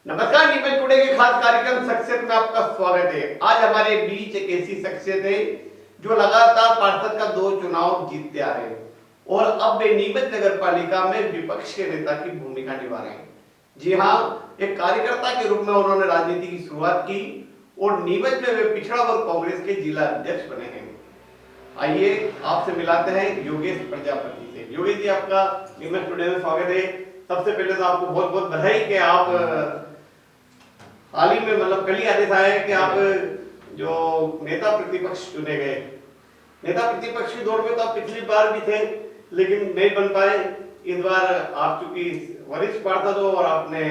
नमस्कार, नीमच टुडे के खास कार्यक्रम शख्सियत में आपका स्वागत है। आज हमारे बीच एक ऐसी शख्सियत है जो लगातार पार्षद का 2 चुनाव जीतते आ रहे हैं और अब वे नीमच नगर पालिका में विपक्ष के नेता की भूमिका निभा रहे हैं। जी हाँ, एक कार्यकर्ता के रूप में उन्होंने राजनीति की शुरुआत की और नीमच में वे पिछड़ा वर्ग कांग्रेस के जिला अध्यक्ष बने हैं। आइए आपसे मिलाते हैं योगेश प्रजापति से। योगेश जी, आपका नीमच टुडे में स्वागत है। सबसे पहले तो आपको बहुत बहुत बधाई कि आप हाल ही में मतलब कल ही आदेश आया है कि आप जो नेता प्रतिपक्ष चुने गए। नेता प्रतिपक्ष की दौड़ में तो आप पिछली बार भी थे लेकिन नहीं बन पाए। इस बार आप चूंकि वरिष्ठ पार्षद हो और आपने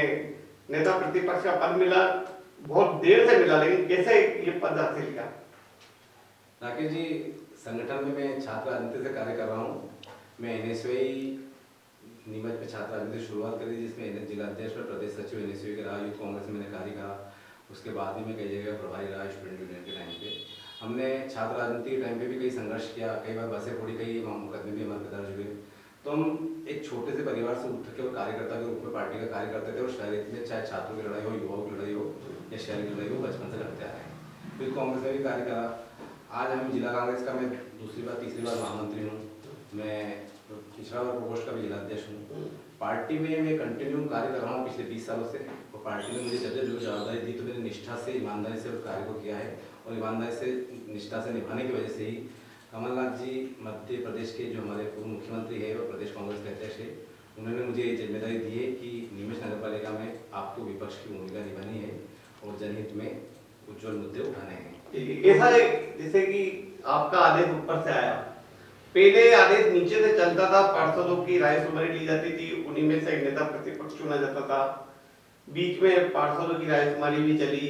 नेता प्रतिपक्ष का पद मिला, बहुत देर से मिला, लेकिन कैसे ये पद हासिल किया? राकेश जी, संगठन में मैं छात्र राजनीति से कार्य कर रहा हूँ। मैं एनएसयूआई नीमच में छात्र राजनीति से शुरुआत करी, जिसमें एनएस जिला अध्यक्ष और प्रदेश सचिव एनएसयूआई के रहा, यूथ कांग्रेस में मैंने कार्य करा। उसके बाद ही मैं कई जगह प्रभारी रहा स्टूडेंट यूनियन के टाइम पे। हमने छात्र राजनीति के टाइम पे भी कई संघर्ष किया, कई बार बसें फोड़ी, कई मुकदमे भी हमारे दर्ज हुए। तो हम एक छोटे से परिवार से उठ के और कार्यकर्ता के रूप में पार्टी का कार्य करते थे और शहर में चाहे छात्रों की लड़ाई हो, युवाओं की लड़ाई हो या शहर की लड़ाई हो, बचपन से लड़ते आ रहे हैं। फिर कांग्रेस में भी कार्य करा। आज हम जिला कांग्रेस का मैं तीसरी बार महामंत्री हूँ। मैं पिछड़ा वर्ग प्रकोष्ठ का भी जिला अध्यक्ष हूँ। पार्टी में मैं कंटिन्यू कार्य कर रहा हूँ पिछले 20 सालों से और पार्टी में मुझे जब जो जवाबदारी दी तो मैंने निष्ठा से, ईमानदारी से उस कार्य को किया है और ईमानदारी से, निष्ठा से निभाने की वजह से ही कमलनाथ जी मध्य प्रदेश के जो हमारे पूर्व मुख्यमंत्री है और प्रदेश कांग्रेस के अध्यक्ष है, उन्होंने मुझे ये जिम्मेदारी दी है कि नीमच नगर पालिका में आपको विपक्ष की भूमिका निभानी है और जनहित में उज्ज्वल मुद्दे उठाने हैं। ऐसा जैसे कि आपका आदेश ऊपर से आया, पहले आदेश नीचे से चलता था, पार्षदों की रायशुमारी ली जाती थी, उन्हीं में से नेता प्रतिपक्ष चुना जाता था। बीच में पार्षदों की रायशुमारी भी चली।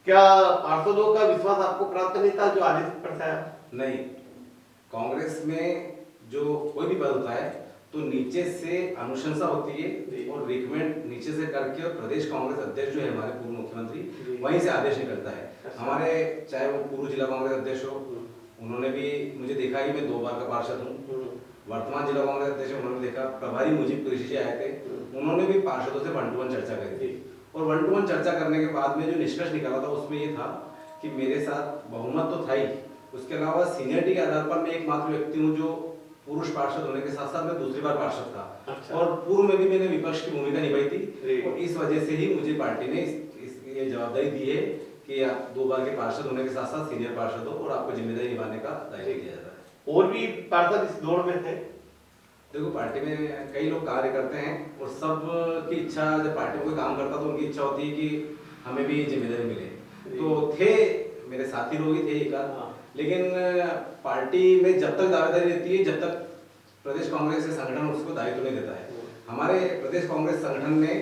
क्या पार्षदों का विश्वास आपको प्राप्त नहीं था जो आदेश ऊपर से आया? नहीं, कांग्रेस में जो कोई भी पद होता है तो नीचे से अनुशंसा होती है और रिकमेंड नीचे से करके और प्रदेश कांग्रेस अध्यक्ष जो है हमारे पूर्व मुख्यमंत्री, वहीं से आदेश निकलता है। हमारे चाहे वो पूर्व जिला कांग्रेस अध्यक्ष हो, उन्होंने भी मुझे देखा कि मैं 2 बार का पार्षद हूँ। वर्तमान जिला कांग्रेस अध्यक्ष उन्होंने देखा, प्रभारी मुजीब कुरैशी जी आए थे, उन्होंने भी पार्षदों से 1-to-1 चर्चा करी थी और 1-to-1 चर्चा करने के बाद में जो निष्कर्ष निकाला था उसमें ये था कि मेरे साथ बहुमत तो था ही, उसके अलावा सीनियरिटी के आधार पर मैं एकमात्र व्यक्ति हूँ जो पुरुष पार्षद होने के साथ साथ मैं दूसरी बार पार्षद था। अच्छा। और पूर्व में भी मैंने विपक्ष की भूमिका निभाई थी और इस वजह से ही मुझे पार्टी ने ये जवाबदारी दी है कि आप 2 बार के पार्षद होने के साथ साथ सीनियर पार्षद हो और आपको जिम्मेदारी निभाने का दायित्व दिया जाता है। और भी पार्षद इस दौड़ में थे? देखो, पार्टी में कई लोग कार्य करते हैं और सब की इच्छा, जब पार्टी में कोई काम करता तो उनकी इच्छा होती है कि हमें भी जिम्मेदारी मिले। तो थे मेरे साथी लोग ही थे एक आध, लेकिन पार्टी में जब तक दावेदारी रहती है, जब तक प्रदेश कांग्रेस के संगठन उसको दायित्व नहीं देता है। हमारे प्रदेश कांग्रेस संगठन ने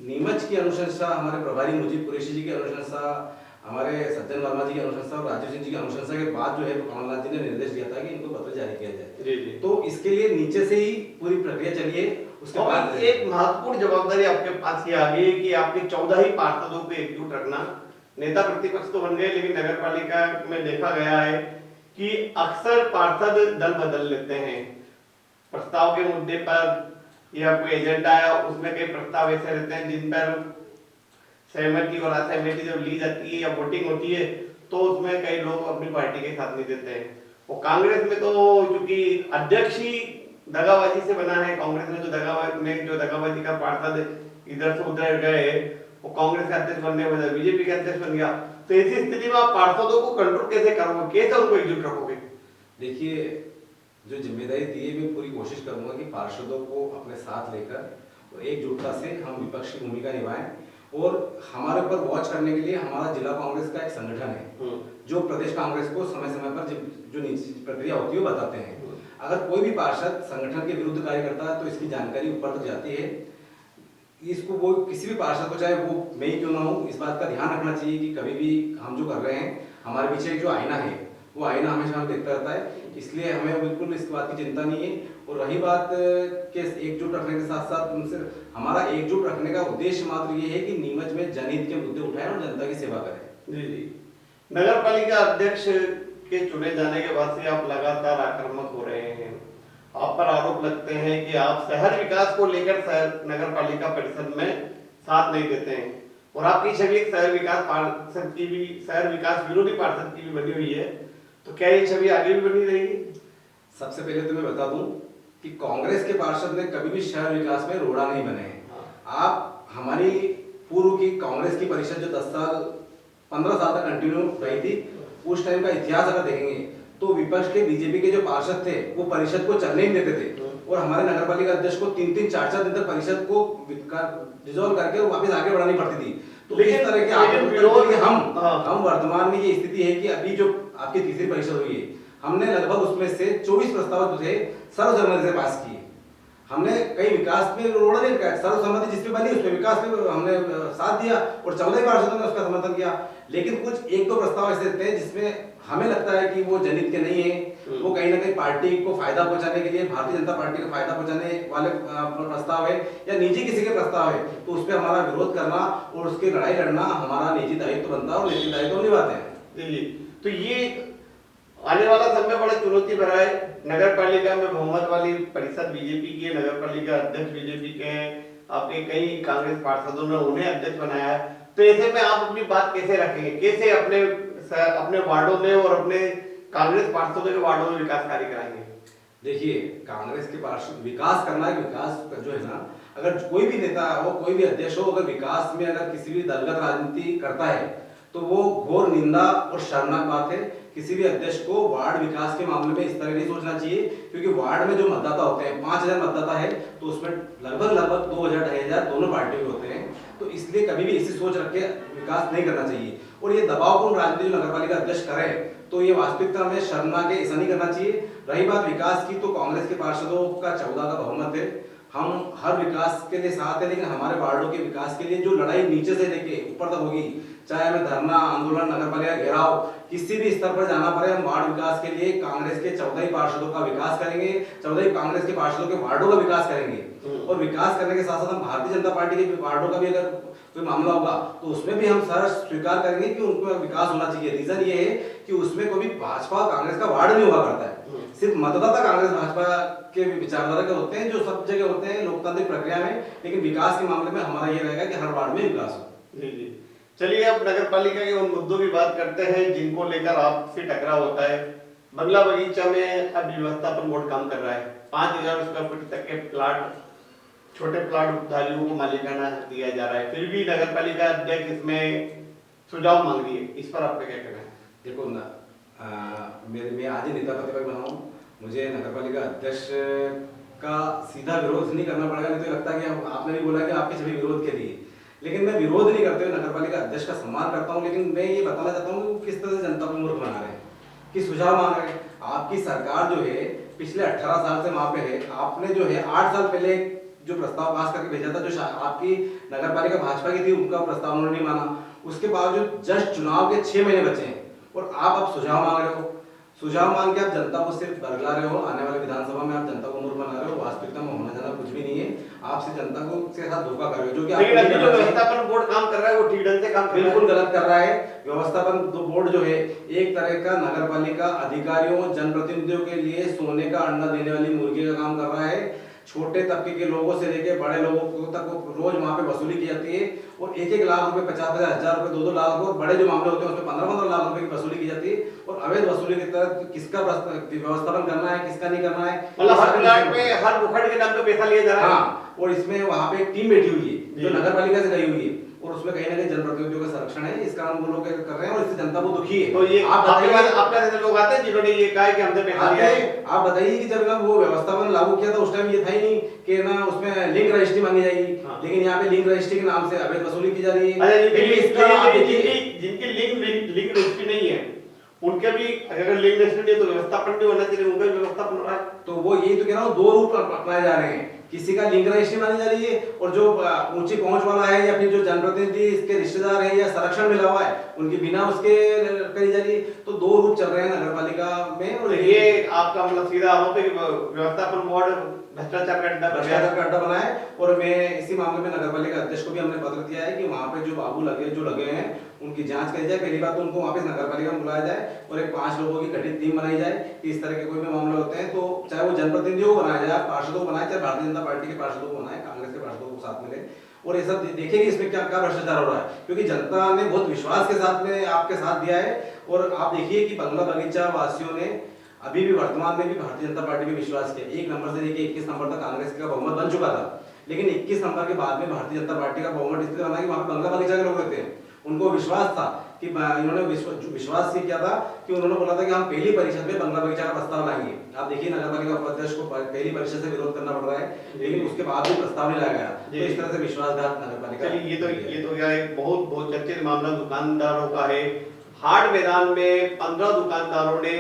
नीमच की अनुशंसा, हमारे प्रभारी मुजीब कुरैशी जी की अनुशंसा, हमारे सज्जन वर्मा जी की अनुशंसा और राजीव सिंह जी की अनुशंसा के बाद जो है कमलनाथ जी ने निर्देश दिया था कि इनको पत्र जारी किया जाए। तो इसके लिए नीचे से ही पूरी प्रक्रिया चली है। उसके बाद एक महत्वपूर्ण जवाबदारी आपके पास ये आ गई कि आपके 14 ही पार्षदों को एकजुट रखना। नेता प्रतिपक्ष तो बन गए, लेकिन नगर पालिका में देखा गया है कि अक्सर पार्षद दल बदल लेते हैं। प्रस्ताव के मुद्दे पर या कोई एजेंडा आया, उसमें कई प्रस्ताव ऐसे रहते हैं जिन पर सहमति और असहमति जब ली जाती है या वोटिंग होती है तो उसमें कई लोग अपनी पार्टी के साथ नहीं देते हैं। और कांग्रेस में तो चूंकि अध्यक्ष ही दगाबाजी से बना है, कांग्रेस में जो दगाबाजी का पार्षद इधर से उधर गए, वो कांग्रेस का अध्यक्ष बनने के बजाय बीजेपी का अध्यक्ष बन गया। तो ऐसी स्थिति में आप पार्षदों को कंट्रोल कैसे करोगे, कैसे उनको एकजुट रखोगे? देखिए, जो जिम्मेदारी दी है मैं पूरी कोशिश करूंगा कि पार्षदों को अपने साथ लेकर और एकजुटता से हम विपक्ष की भूमिका निभाएं और हमारे ऊपर वॉच करने के लिए हमारा जिला कांग्रेस का एक संगठन है जो प्रदेश कांग्रेस को समय समय पर जो नीति प्रक्रिया होती है वो बताते हैं। अगर कोई भी पार्षद संगठन के विरुद्ध कार्य करता है तो इसकी जानकारी ऊपर तक जाती है। इसको वो किसी भी पार्षद को, चाहे वो मैं ही क्यों ना हूँ, इस बात का ध्यान रखना चाहिए कि कभी भी हम जो कर रहे हैं, हमारे पीछे जो आईना है वो आईना हमेशा हमें देखता रहता है, इसलिए हमें बिल्कुल इस बात की चिंता नहीं है। और रही बात के एकजुट रखने के साथ साथ उनसे हमारा एकजुट रखने का उद्देश्य मात्र ये है कि नीमच में जनहित के मुद्दे उठाएं और जनता की सेवा करें। जी जी। नगर पालिका अध्यक्ष के चुने जाने के बाद से आप लगातार आक्रामक हो रहे हैं। आप पर आरोप लगते हैं कि आप शहर विकास को लेकर नगर पालिका परिषद में साथ नहीं देते हैं। और आपकी छवि एक शहर विकास पार्षद की भी, शहर विकास विरोधी पार्षद की भी बनी हुई है, तो क्या ये छवि आगे भी बनी रहेगी? सबसे पहले तो मैं बता दूं कि कांग्रेस के पार्षद ने कभी भी शहर विकास में रोड़ा नहीं बने हैं। आप हमारी पूर्व की कांग्रेस की परिषद जो 10 साल 15 साल तक कंटिन्यू रही थी, उस टाइम का इतिहास अगर देखेंगे तो विपक्ष के बीजेपी के जो पार्षद थे वो परिषद को चलने ही देते थे, और हमारे नगर पालिका अध्यक्ष को 3-3 4-4 दिन तक परिषद को डिसॉल्व करके वापस आगे बढ़ानी पड़ती थी। तो इस तरह के विरोध हम वर्तमान में ये स्थिति है कि अभी जो आपकी तीसरी परिषद हुई है, हमने लगभग उसमें से 24 प्रस्ताव जो थे सर्वसम्मति से पास किए। हमने कई विकास में रोड़ा नहीं रखा, सर्वसम्मति जिसमें बनी उसमें विकास में हमने साथ दिया और 14 पार्षदों ने उसका समर्थन किया। लेकिन कुछ एक दो प्रस्ताव ऐसे थे जिसमें हमें लगता है कि वो जनहित के नहीं है, वो कहीं ना कहीं पार्टी को फायदा पहुंचाने के लिए, भारतीय जनता पार्टी को फायदा पहुंचाने वाले प्रस्ताव है या निजी किसी के प्रस्ताव है, तो उस पर हमारा विरोध करना और उसकी लड़ाई लड़ना हमारा निजी दायित्व बनता है और निजी दायित्व निभाते हैं। जी, तो ये आने वाला समय बड़ा चुनौती भरा है। नगर पालिका में बहुमत वाली परिषद बीजेपी की है, नगर पालिका अध्यक्ष बीजेपी के हैं, आपके कई कांग्रेस पार्षदों ने उन्हें अध्यक्ष बनाया है, तो ऐसे में आप अपनी बात कैसे रखेंगे, कैसे अपने वार्डों में और अपने कांग्रेस पार्षदों के वार्डों में विकास कार्य कराएंगे? देखिए, कांग्रेस के पार्षद विकास करना है, विकास जो है ना, अगर कोई भी नेता हो, कोई भी अध्यक्ष हो, अगर विकास में अगर किसी भी दलगत राजनीति करता है तो वो घोर निंदा और शर्मनाक बात है। किसी भी अध्यक्ष को वार्ड विकास के मामले में इस तरह नहीं सोचना चाहिए, क्योंकि वार्ड में जो मतदाता होते हैं 5000 मतदाता है, तो उसमें लगभग 2000-2500 दोनों पार्टी के होते हैं, तो इसलिए कभी भी ऐसी सोच रख के विकास नहीं करना चाहिए। और ये दबावपूर्ण राजनीति जो नगर पालिका अध्यक्ष करे तो ये वास्तविकता में शर्मनाक है, ऐसा नहीं करना चाहिए। रही बात विकास की, तो कांग्रेस के पार्षदों का 14 का बहुमत है, हम हर विकास के लिए साथ है, लेकिन हमारे वार्डों के विकास के लिए जो लड़ाई नीचे से लेके ऊपर तक होगी, चाहे हमें धरना आंदोलन, नगर पालिका घेराव, किसी भी स्तर पर जाना पड़े, हम वार्ड विकास के लिए कांग्रेस के 14 ही पार्षदों का विकास करेंगे, 14 ही कांग्रेस के पार्षदों के वार्डों का विकास करेंगे। और विकास करने के साथ साथ हम भारतीय जनता पार्टी के वार्डों का भी अगर कोई मामला होगा तो उसमें भी हम सर स्वीकार करेंगे कि उनको विकास होना चाहिए। रीजन ये है कि उसमें कोई भाजपा कांग्रेस का वार्ड नहीं हुआ करता है, सिर्फ मतदाता कांग्रेस भाजपा के विचारधारा के होते हैं, जो सब जगह होते हैं लोकतांत्रिक प्रक्रिया में, लेकिन विकास के मामले में हमारा ये रहेगा कि हर वार्ड में विकास हो। जी जी, चलिए अब नगर पालिका के उन मुद्दों की बात करते हैं जिनको लेकर आपसे टकराव होता है। बंगला बगीचा में अब व्यवस्थापन बोर्ड काम कर रहा है, 5000 स्क्वायर फीट तक के प्लाट, छोटे प्लाट उपधारियों को मालिकाना दिया जा रहा है, फिर भी नगर पालिका अध्यक्ष इसमें सुझाव मांग रही है, इस पर आपका क्या कहना है? देखो ना, मैं आज ही नेता प्रतिपक्ष बना हूं, मुझे नगर पालिका अध्यक्ष का सीधा विरोध नहीं करना पड़ेगा, नहीं तो लगता है कि आपने भी बोला कि आपके सभी विरोध के लिए, लेकिन मैं विरोध नहीं करते हुए नगर पालिका अध्यक्ष का सम्मान करता हूं। लेकिन मैं ये बताना चाहता हूं कि किस तरह से जनता को मूर्ख बना रहे हैं, कि सुझाव मांग रहे हैं। आपकी सरकार जो है पिछले 18 साल से वहां पे है, आपने जो है 8 साल पहले जो प्रस्ताव पास करके भेजा था, जो आपकी नगर पालिका भाजपा की थी, उनका प्रस्ताव उन्होंने नहीं माना। उसके बावजूद जस्ट चुनाव के 6 महीने बचे हैं और आप अब सुझाव मांग रहे हो। सुझाव मांग के आप जनता को सिर्फ बरगला रहे हो, आने वाले विधानसभा में आप जनता को मूर्ख बना रहे हो। वास्तविकता में होना जाना कुछ भी नहीं है, आपसे जनता को के साथ धोखा कर रहे हो, जो कि जो व्यवस्थापन बोर्ड काम कर रहा है वो ठीक ढंग से काम बिल्कुल गलत कर रहा है। व्यवस्थापन बोर्ड जो है एक तरह का नगर पालिका अधिकारियों, जनप्रतिनिधियों के लिए सोने का अंडा देने वाली मुर्गी का काम कर रहा है। छोटे तबके के लोगों से लेकर बड़े लोगों तक रोज वहां पे वसूली की जाती है और 1-1 लाख रुपए, 50-50 हजार रुपए, 2-2 लाख रुपए, और बड़े जो मामले होते हैं उसमें 15-15 लाख रुपए की वसूली की जाती है। और अवैध वसूली की तरह किसका व्यवस्थापन करना है, किसका नहीं करना है, मतलब हर प्लाट में हर मुखड़ के नाम पे पैसा लिया जा रहा है। हाँ, और इसमें वहां पे एक टीम बैठी हुई है जो नगर पालिका से गई हुई है और उसमें कहीं ना कहीं जनप्रतिनिधियों का संरक्षण है, इस कारण वो लोग कर रहे हैं और इससे जनता को दुखी है। तो ये आपका जैसे लोग आते हैं जिन्होंने ये कहा कि हमसे पैसा लिया है। आप बताइए कि जब वो व्यवस्थापन लागू किया था उस टाइम ये था ही नहीं कि ना उसमें लिंक रजिस्ट्री मांगी जाएगी, लेकिन यहाँ पे लिंक रजिस्ट्री के नाम से अवैध वसूली की जा रही है। जिनकी लिंक रजिस्ट्री नहीं है उनके भी, अगर लिंक रजिस्ट्री नहीं है तो व्यवस्थापन भी होना चाहिए, उनका भी व्यवस्थापन हो रहा है। तो वो यही तो कह रहा हूँ, 2 रूप अपनाए जा रहे हैं, किसी का लिंक रजिस्ट्री मानी जा रही है और जो ऊंची पहुंच वाला है या फिर जो जनप्रतिनिधि इसके रिश्तेदार है या संरक्षण मिला हुआ है उनकी बिना उसके करी जा रही है। तो 2 रूप चल रहे हैं नगर पालिका में। और ये आपका मतलब सीधा आरोप है कि व्यवस्थापन बोर्ड भ्रष्टाचार का अड्डा बना है। और मैं इसी मामले में नगर पालिका अध्यक्ष को भी हमने पत्र दिया है कि वहां पे जो बाबू लगे हैं उनकी जांच करी जाए। पहली बात तो उनको वापस नगर पालिका में बुलाया जाए और एक 5 लोगों की गठित टीम बनाई जाए कि इस तरह के कोई भी मामले होते हैं तो चाहे वो जनप्रतिनिधियों को बनाया जाए, पार्षदों को बनाए, चाहे भारतीय जनता पार्टी के पार्षदों को बनाए, कांग्रेस के पार्षदों को साथ मिले और ये सब देखेंगे इसमें क्या क्या भ्रष्टाचार हो रहा है, क्योंकि जनता ने बहुत विश्वास के साथ में आपके साथ दिया है। और आप देखिए कि बंगला बगीचा वासियों ने अभी भी वर्तमान में भी भारतीय जनता पार्टी पे विश्वास किया। 1 नंबर से लेकर 21 नंबर तक कांग्रेस का बहुमत बन चुका था, लेकिन 21 नंबर के बाद में भारतीय जनता पार्टी का बहुमत इसलिए बना कि वहां पे बंगला बगीचा के लोग रहते हैं। उनको विश्वास था कि इन्होंने विश्वास ये किया था कि उन्होंने बोला था कि हम पहली परिषद में बंगला बगीचा का प्रस्ताव लाएंगे। आप देखिए नगर पालिका उपाध्यक्ष को पहली परिषद से विरोध करना पड़ रहा है, लेकिन उसके बाद भी प्रस्ताव नहीं लाया गया। तो इस तरह से विश्वासघात नगर पालिका। चलिए ये तो क्या एक बहुत बहुत चर्चित मामला दुकानदारों का है। हाट मैदान में 15 दुकानदारों ने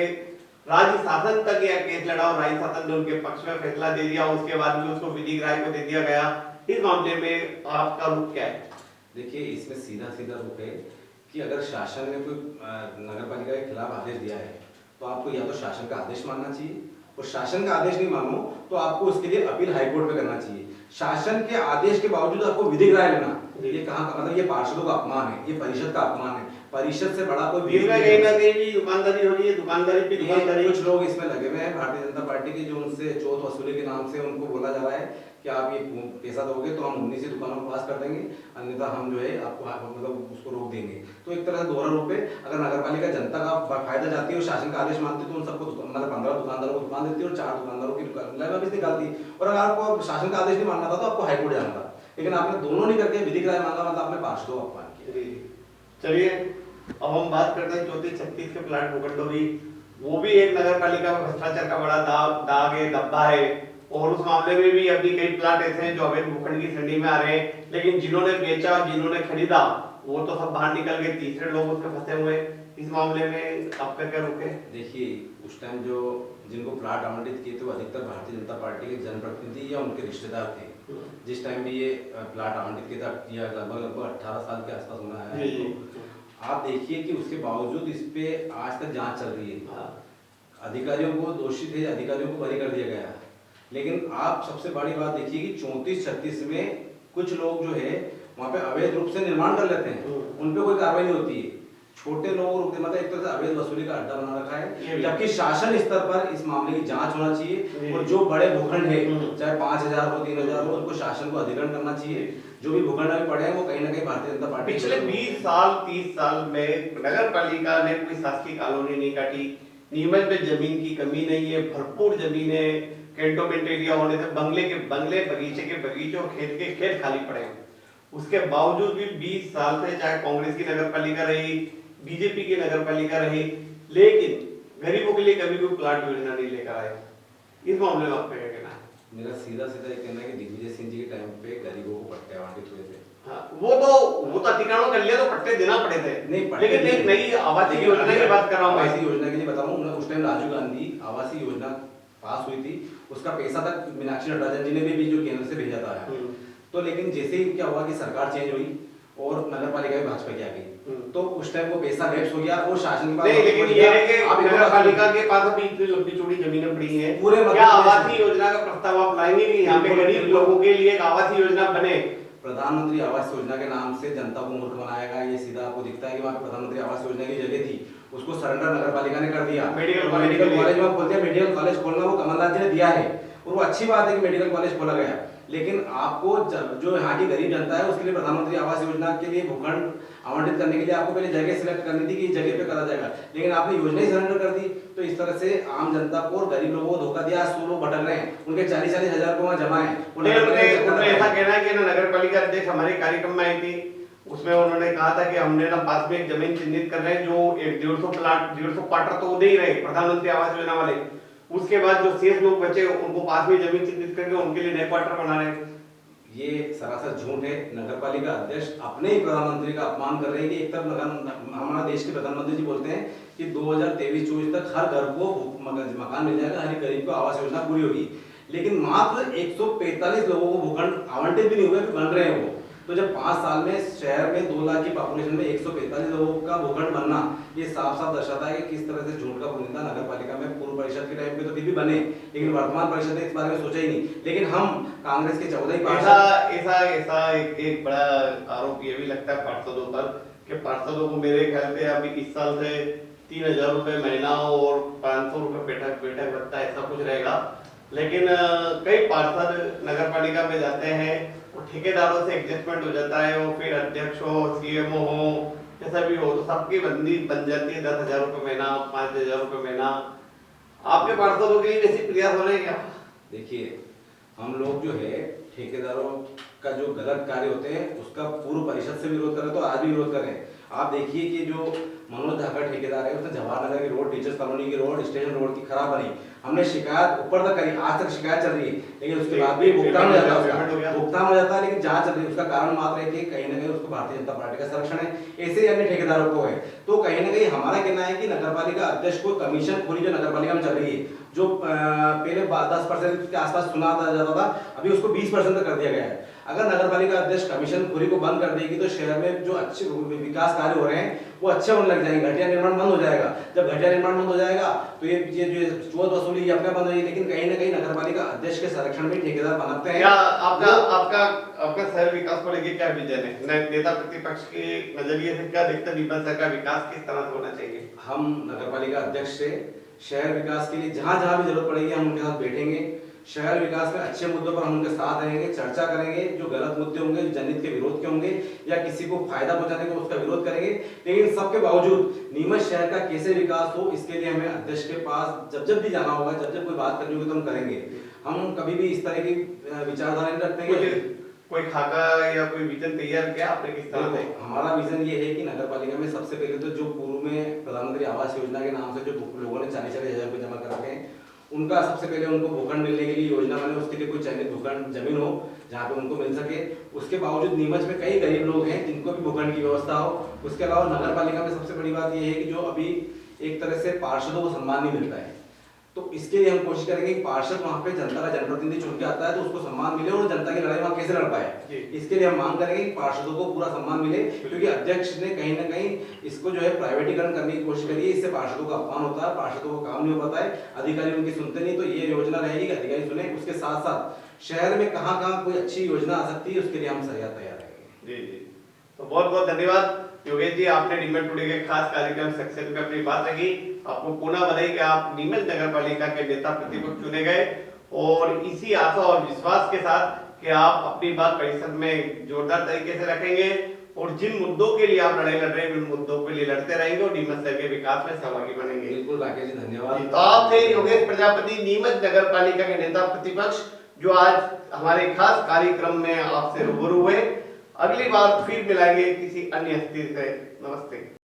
राज्य शासन तक यह केस लड़ा और राज्य शासन ने उनके पक्ष में फैसला दे दिया। उसके बाद में उसको विधिक राय को दे दिया गया। इस मामले में आपका रुख क्या है? देखिए इसमें सीधा सीधा रुख है कि अगर शासन ने कोई नगर पालिका के खिलाफ आदेश दिया है तो आपको या तो शासन का आदेश मानना चाहिए, और शासन का आदेश नहीं मानो तो आपको उसके लिए अपील हाईकोर्ट में करना चाहिए। शासन के आदेश के बावजूद आपको विधिक राय लेना, ये कहाँ का मतलब, ये पार्षदों का अपमान है, ये परिषद का अपमान है। परिषद से बड़ा कोई कहीं ना कहीं दुकानदारी हो रही है, दुकानदारी पे दुकानदारी। कुछ लोग इसमें लगे हुए हैं भारतीय जनता पार्टी के, जो उनसे चौथ वसूली के नाम से उनको बोला जा रहा है कि आप ये पैसा दोगे तो हम 19 दुकानों को पास कर देंगे, अन्यथा हम जो है आपको मतलब उसको रोक देंगे। तो एक तरह से दोहरा रूप है। अगर नगर पालिका जनता का फायदा चाहती है और शासन का आदेश मानती है तो उन सबको मतलब 15 दुकानदारों को दुकान देती है और 4 दुकानदारों की दुकान निकालती। और अगर आपको शासन का आदेश नहीं मानना था तो आपको हाईकोर्ट जाना था, लेकिन आपने दोनों नहीं करके विधिक राय मांगा, मतलब आपने पार्षदों का अपमान किया। चलिए अब हम बात करते हैं 34-36 के प्लाट भूखंडोरी। वो भी एक नगर पालिका में भ्रष्टाचार का बड़ा दाग है, धब्बा है। और उस मामले में भी अभी कई प्लाट ऐसे हैं जो अवैध भूखंड की श्रेणी में आ रहे हैं, लेकिन जिन्होंने बेचा, जिन्होंने खरीदा, वो तो सब बाहर निकल गए, तीसरे लोग उसमें फंसे हुए। इस मामले में आपका क्या रुख है? देखिए उस टाइम जो जिनको प्लाट आवंटित किए थे वो अधिकतर भारतीय जनता पार्टी के जनप्रतिनिधि या उनके रिश्तेदार थे। जिस टाइम भी ये प्लाट आवंटित किया था लगभग 18 साल के आसपास होना है। आप देखिए कि उसके बावजूद इस पे आज तक जांच चल रही है। अधिकारियों को दोषी थे, अधिकारियों को बरी कर दिया गया। लेकिन आप सबसे बड़ी बात देखिए कि 34-36 में कुछ लोग जो है वहाँ पे अवैध रूप से निर्माण कर लेते हैं, उन पे कोई कार्रवाई नहीं होती है। छोटे लोग मतलब एक तरह से अवैध वसूली का अड्डा बना रखा है, जबकि शासन स्तर पर इस मामले की जांच होना चाहिए। और जो बड़े भूखंड है, चाहे 5000 हो 3000 हो, उनको शासन को अधिग्रहण करना चाहिए। जो भी भूखंड अभी पड़े हैं वो कहीं ना कहीं भारतीय जनता पार्टी पिछले 20 साल 30 साल में नगर पालिका ने कोई शासकीय कॉलोनी नहीं काटी। नीमच में जमीन की कमी नहीं है, भरपूर जमीन है। कैंटोनमेंट एरिया होने से बंगले के बंगले, बगीचे के बगीचे और खेत के खेत खाली पड़े हैं। उसके बावजूद भी 20 साल से चाहे कांग्रेस की नगर पालिका रही, बीजेपी की नगर पालिका रही, लेकिन गरीबों के लिए कभी कोई प्लाट योजना नहीं लेकर आए। इस मामले में आपका क्या कहना है? मेरा सीधा सीधा ये कहना है कि दिग्विजय सिंह जी के टाइम पे गरीबों को पट्टे आवंटित हुए थे। हाँ, वो तो अधिकारों कर लिया तो पट्टे देना पड़े थे। नहीं, लेकिन एक नई आवासीय योजना की बात कर रहा हूँ। आवासीय योजना के लिए बताऊं, उस टाइम राजीव गांधी आवासीय योजना पास हुई थी, उसका पैसा तक मीनाक्षी नटराजन जी ने भी जो केंद्र से भेजा था। तो लेकिन जैसे ही क्या हुआ कि सरकार चेंज हुई और नगर पालिका में भाजपा की आ गई, तो उस टाइम वो पैसा लैप्स हो गया और शासन के पास नहीं, लेकिन ये है कि नगर पालिका के पास अभी इतनी लंबी चौड़ी जमीनें पड़ी हैं। पूरे क्या आवासीय योजना का प्रस्ताव आप लाएंगे कि यहाँ पे गरीब लोगों के लिए एक आवासीय योजना बने? प्रधानमंत्री आवास योजना के नाम से जनता को मूर्ख बनाएगा, ये सीधा आपको दिखता है कि वहाँ पे प्रधानमंत्री आवास योजना की जगह थी, उसको सरेंडर नगर पालिका ने कर दिया। मेडिकल कॉलेज में बोलते हैं मेडिकल कॉलेज खोलना वो कमलनाथ जी ने दिया है, और वो अच्छी बात है कि मेडिकल कॉलेज खोला गया। लेकिन आपको जो यहाँ की गरीब जनता है उसके लिए प्रधानमंत्री आवास योजना के लिए भूखंड आवंटित करने के लिए आपको पहले जगह सिलेक्ट करनी थी कि जगह पे करा जाएगा, लेकिन आपने योजना ही सरेंडर कर दी। तो इस तरह से आम जनता को और गरीब लोगों को धोखा दिया। 100 लोग भटक रहे हैं, उनके 40-40 हजार रुपए वहाँ जमा है। उन्हें ऐसा कहना है कि नगर पालिका अध्यक्ष हमारे कार्यक्रम में आई थी, उसमें उन्होंने कहा था कि हमने ना पास में एक जमीन चिन्हित कर रहे हैं जो 150 प्लाट 150 क्वार्टर तो दे ही रहे प्रधानमंत्री आवास योजना वाले। उसके बाद जो शेष लोग बचे उनको पास में जमीन चिन्हित करके उनके लिए नए क्वार्टर बना रहे हैं। ये सरासर झूठ है। नगर पालिका अध्यक्ष अपने ही प्रधानमंत्री का अपमान कर रहे हैं कि एक तरफ हमारा देश के प्रधानमंत्री जी बोलते हैं कि 2023-24 तक हर घर को मकान मिल जाएगा, हर गरीब को आवास योजना पूरी होगी, लेकिन मात्र 145 लोगों को भूखंड आवंटित भी नहीं हुए, बन रहे हैं वो। तो जब 5 साल में शहर में 2 लाख की पॉपुलेशन में 145 लोगों का भूखंड बनना, ये साफ साफ दर्शाता है कि किस तरह से झूठ का पुलिंदा नगर पालिका में पूर्व परिषद के टाइम पे तो फिर भी बने, लेकिन वर्तमान परिषद ने इस बारे में सोचा ही नहीं। लेकिन हम कांग्रेस के 14 ऐसा एक बड़ा आरोप ये भी लगता है पार्षदों पर कि पार्षदों को मेरे ख्याल से अभी इस साल से 3000 रुपए महीना और 500 रुपए बैठक भत्ता ऐसा कुछ रहेगा। लेकिन कई पार्षद नगर पालिका में जाते हैं और ठेकेदारों से एडजस्टमेंट हो जाता है, वो फिर अध्यक्ष हो, सीएमओ हो, जैसा भी हो, तो सबकी बंदी बन जाती है 10,000 रुपये महीना, 5,000 रुपये महीना। आपके पार्षदों के लिए वैसे प्रयास हो रहे हैं क्या? देखिए, हम लोग जो है ठेकेदारों का जो गलत कार्य होते हैं उसका पूर्व परिषद से विरोध कर रहे, तो आज भी विरोध कर रहे हैं। आप देखिए कि जो मनोज धाकर ठेकेदार है उसने जवाहर नगर की रोड, टीचर्स कॉलोनी की रोड, स्टेशन रोड की खराब बनी। हमने शिकायत ऊपर तक करी, आज तक शिकायत चल रही है, लेकिन उसके बाद भी भुगतान हो जाता है, भुगतान हो जाता है, लेकिन जांच चल रही है। उसका कारण मात्र है कि कहीं ना कहीं उसको भारतीय जनता पार्टी का संरक्षण है, ऐसे ही अन्य ठेकेदारों को है। तो कहीं ना कहीं हमारा कहना है कि नगरपालिका अध्यक्ष को कमीशन खोरी जो नगरपालिका में चल रही है, जो पहले 10% के आसपास सुना जाता था, अभी उसको 20% तक कर दिया गया है। अगर नगरपालिका अध्यक्ष कमीशन खोरी को बंद कर देगी तो शहर में जो अच्छे विकास कार्य हो रहे हैं वो अच्छे होने लग जाएंगे, घटिया निर्माण बंद हो जाएगा। जब घटिया निर्माण बंद हो जाएगा तो ये जो चोर वसूली ये अपने बंद हो जाएगी। लेकिन कहीं ना कहीं नगरपालिका अध्यक्ष के संरक्षण में ठेकेदार बनाते हैं। क्या आपका शहर विकास को लेकर क्या विजन है? नेता प्रतिपक्ष के नजरिए से क्या देखते हैं नीमच शहर का विकास किस तरह से होना चाहिए? हम नगरपालिका अध्यक्ष से शहर विकास के लिए जहां जहां भी जरूरत पड़ेगी हम उनके साथ बैठेंगे। शहर विकास में अच्छे मुद्दों पर हम उनके साथ रहेंगे, चर्चा करेंगे। जो गलत मुद्दे होंगे, जनहित के विरोध के होंगे या किसी को फायदा पहुंचाने के उसका विरोध करेंगे। लेकिन सबके बावजूद नीमच शहर का कैसे विकास हो इसके लिए हमें अध्यक्ष के पास जब जब भी जाना होगा, जब जब कोई बात करनी होगी तो हम करेंगे। हम कभी भी इस तरह की विचारधारा नहीं रखते। कोई खाका या कोई विजन तैयार किया आपने किस तरह से? हमारा विजन ये है कि नगरपालिका में सबसे पहले तो जो पूर्व में प्रधानमंत्री आवास योजना के नाम से जो लोगों ने 40,000 रुपये जमा करा के उनका सबसे पहले उनको भूखंड मिलने के लिए योजना बने, उसके लिए कोई चयनित भूखंड जमीन हो जहाँ पे उनको मिल सके। उसके बावजूद नीमच में कई गरीब लोग हैं जिनको भी भूखंड की व्यवस्था हो। उसके अलावा नगरपालिका में सबसे बड़ी बात यह है कि जो अभी एक तरह से पार्षदों को सम्मान नहीं मिलता है, तो इसके लिए हम कोशिश करेंगे कि पार्षद वहाँ पे जनता का जनप्रतिनिधि चुन के आता है तो उसको सम्मान मिले और जनता की लड़ाई वहाँ कैसे लड़ पाए, इसके लिए हम मांग करेंगे कि पार्षदों को पूरा सम्मान मिले। क्योंकि अध्यक्ष ने कहीं ना कहीं इसको जो है प्राइवेटीकरण करने की कोशिश करी है, इससे पार्षदों का अपमान होता है, पार्षदों को काम नहीं हो पाता है, अधिकारी उनकी सुनते नहीं। तो ये योजना रहेगी कि अधिकारी सुने। उसके साथ साथ शहर में कहाँ कहाँ कोई अच्छी योजना आ सकती है उसके लिए हम तैयार रहेंगे। जी जी, तो बहुत बहुत धन्यवाद योगेश जी, आपने नीमच टुडे के खास कार्यक्रम सक्सेस में अपनी बात रखी। आपको पुनः बधाई कि आप नीमच नगर पालिका के नेता प्रतिपक्ष चुने गए, और इसी आशा और विश्वास के साथ कि आप अपनी बात परिषद में जोरदार तरीके से रखेंगे और जिन मुद्दों के लिए आप लड़ाई लड़ रहे हैं उन मुद्दों के लिए लड़ते रहेंगे और नीमच शहर के विकास में सहभागी बनेंगे। बिल्कुल राकेश जी, धन्यवाद। तो आप थे योगेश प्रजापति, नीमच नगर पालिका के नेता प्रतिपक्ष, जो आज हमारे खास कार्यक्रम में आपसे रूबरू हुए। अगली बार फिर मिलाएंगे किसी अन्य हस्ती से। नमस्ते।